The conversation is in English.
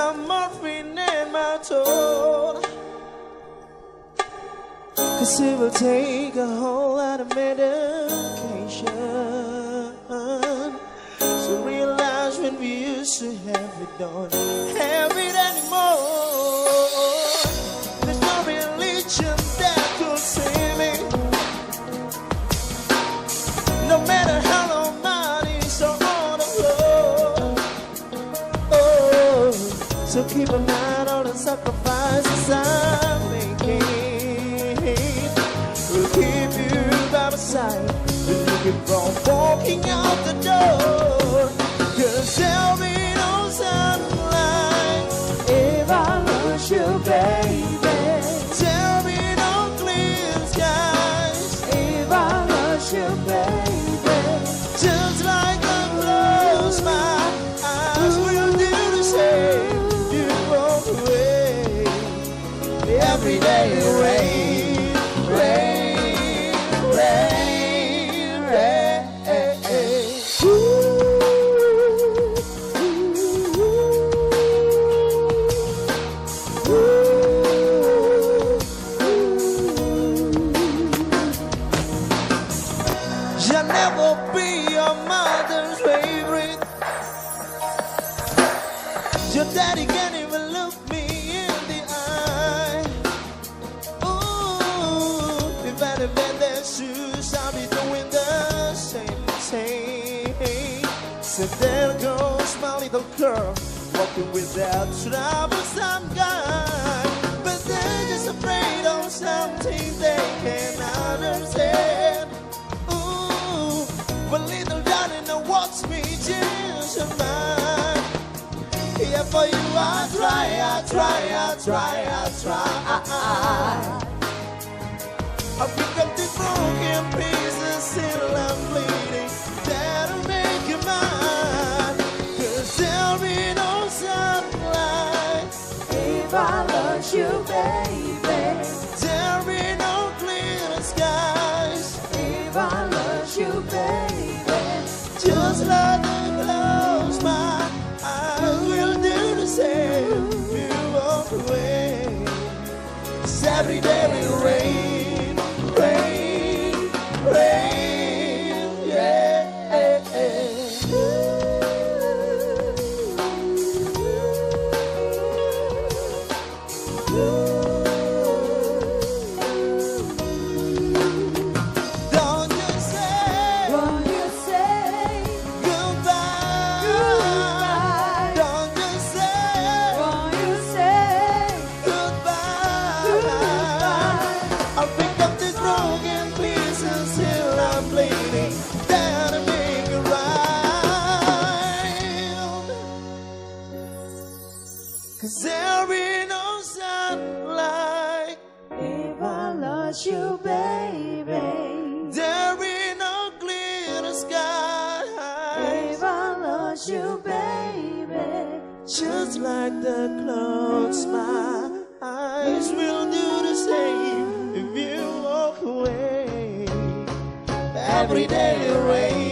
some morphine in my throat. 'Cause it will take a whole lot of medication to realize when we used to have it, don't have it anymore. There's no religion that could save me, no matter how long money is on the road. Oh, so keep in mind all the sacrifices I'm making. We'll keep you by my side when you keep on walking out the door. 'Cause there'll be no sunlight if I lose you, baby. There'll be no clear skies if I lose you, baby. Just like I close my eyes, we'll do the same. You walk away every day, rain, rain, rain, rain. You'll never be your mother's favorite. Your daddy can't even look me in the eye. Ooh, if I'd have been their shoes, I'll be doing the same thing. So there goes my little girl, walking without trouble, some guy. But they're just afraid of something they can't understand. But little darling, now watch me change your mind. Yeah, for you I try, I try, I try, I try. I pick up the broken pieces, still I'm bleeding. That'll make you mine. 'Cause there'll be no sunlight if I lose you, baby. There'll be no clear skies if I lose you, baby. Just let me close my eyes, we'll do the same. You walk away. 'Cause every day will rain, rain, rain, yeah. Cause there'll be no sunlight if I lost you, baby. There'll be no clear sky if I lost you, baby. Just like the close my eyes will do the same if you walk away. Every day rain.